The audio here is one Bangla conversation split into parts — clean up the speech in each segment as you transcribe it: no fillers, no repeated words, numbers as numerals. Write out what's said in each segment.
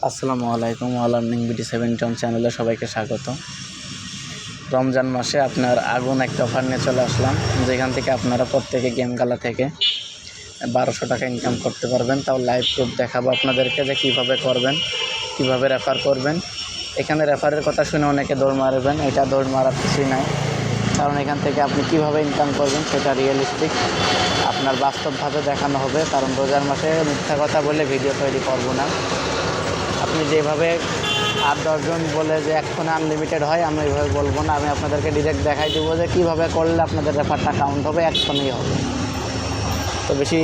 আসসালামু আলাইকুম। লার্নিং BD71 চ্যানেলে সবাইকে স্বাগত। রমজান মাসে আপনার আগুন একটা অফার নিয়ে চলে আসলাম, যেখান থেকে আপনারা প্রত্যেকে গেম খেলা থেকে 1200 টাকা ইনকাম করতে পারবেন। তাও লাইভ প্রুফ দেখাবো আপনাদেরকে যে কীভাবে করবেন, কীভাবে রেফার করবেন। এখানে রেফারের কথা শুনে অনেকে দৌড় মারবেন, এটা দৌড় মারার কিছুই নাই। কারণ এখান থেকে আপনি কিভাবে ইনকাম করবেন সেটা রিয়েলিস্টিক, আপনার বাস্তবভাবে দেখানো হবে। কারণ রোজার মাসে মিথ্যা কথা বলে ভিডিও তৈরি করবো না। আপনি যেভাবে 8-10 জন বলে যে এক ফোনে আনলিমিটেড হয়, আমি ওইভাবে বলবো না। আমি আপনাদেরকে ডিরেক্ট দেখাই দেবো যে কীভাবে করলে আপনাদের রেফারটা কাউন্ট হবে, এক ফোনেই হবে। তো বেশি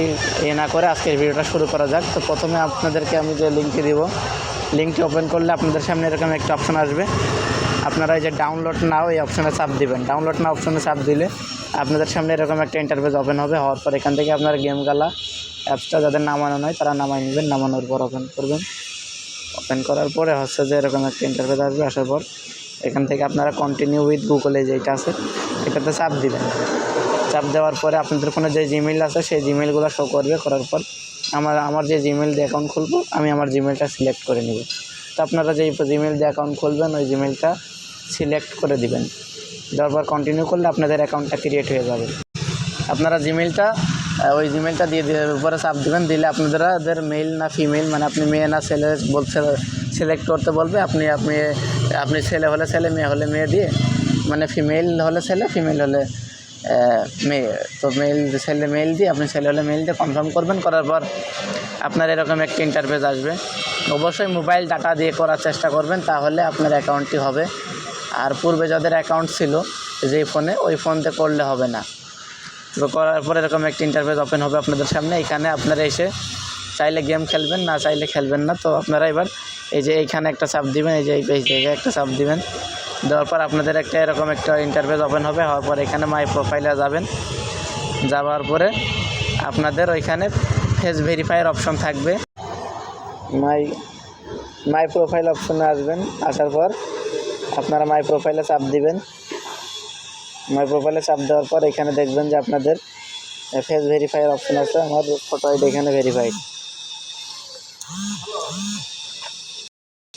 না করে আজকের ভিডিওটা শুরু করা যাক। তো প্রথমে আপনাদেরকে আমি যে লিঙ্কটি দিব, লিঙ্কটি ওপেন করলে আপনাদের সামনে এরকম একটা অপশন আসবে। আপনারা এই যে ডাউনলোড নাও এই অপশনে চাপ দিবেন। ডাউনলোড নাও অপশনে চাপ দিলে আপনাদের সামনে এরকম একটা ইন্টারফেস ওপেন হবে। হওয়ার পর এখান থেকে আপনারা গেম খেলা অ্যাপসটা যাদের নামানো নয় তারা নামাই নেবেন। নামানোর পর ওপেন করবেন। ওপেন করার পরে হচ্ছে যে এরকম একটা ইন্টারফেস আসবে। আসার পর এখান থেকে আপনারা কন্টিনিউ উইথ গুগলে যেটা আছে এটাতে চাপ দিবেন। চাপ দেওয়ার পরে আপনাদের ফোনে যে জিমেইল আছে সেই জিমেইলগুলো শো করবে। করার পর আমার যে জিমেইল দিয়ে অ্যাকাউন্ট খুলবো, আমি আমার জিমেইলটা সিলেক্ট করে নেব। তো আপনারা যেই জিমেইল দিয়ে অ্যাকাউন্ট খুলবেন ওই জিমেইলটা সিলেক্ট করে দিবেন। দেওয়ার পর কন্টিনিউ করলে আপনাদের অ্যাকাউন্টটা ক্রিয়েট হয়ে যাবে। আপনারা ওই জিমেইলটা দিয়ে উপরে চাপ দেবেন। দিলে আপনাদের মেল না ফিমেল, মানে আপনি মেয়ে না ছেলে বলছে সিলেক্ট করতে বলবে। আপনি ছেলে হলে ছেলে, মেয়ে হলে মেয়ে দিয়ে, মানে ফিমেল হলে ছেলে, ফিমেল হলে মেয়ে। তো মেল দিয়ে আপনি ছেলে হলে মেল দিয়ে কনফার্ম করবেন। করার পর আপনার এরকম একটা ইন্টারফেস আসবে। অবশ্যই মোবাইল ডাটা দিয়ে করার চেষ্টা করবেন, তাহলে আপনার অ্যাকাউন্টটি হবে। আর পূর্বে যাদের অ্যাকাউন্ট ছিল যেই ফোনে, ওই ফোনতে করলে হবে না। তো করার পর এরকম একটা ইন্টারফেস ওপেন হবে আপনাদের সামনে। এখানে আপনারা এসে চাইলে গেম খেলবেন, না চাইলে খেলবেন না। তো আপনারা এবার এই যে এইখানে একটা চাপ দিবেন, এই জায়গায় একটা চাপ দিবেন। দেওয়ার পর আপনাদের একটা এরকম একটা ইন্টারফেস ওপেন হবে। হওয়ার পর এখানে মাই প্রোফাইলে যাবেন। যাওয়ার পরে আপনাদের ওইখানে ফেস ভেরিফাইয়ের অপশন থাকবে। মাই প্রোফাইল অপশনে আসবেন। আসার পর আপনারা মাই প্রোফাইলে চাপ দিবেন। মাই প্রোফাইলে চাপ দেওয়ার পর এখানে দেখবেন যে আপনাদের ফেস ভেরিফাইয়ের অপশন আছে। আমার ফটো আইডি এখানে ভেরিফাইড।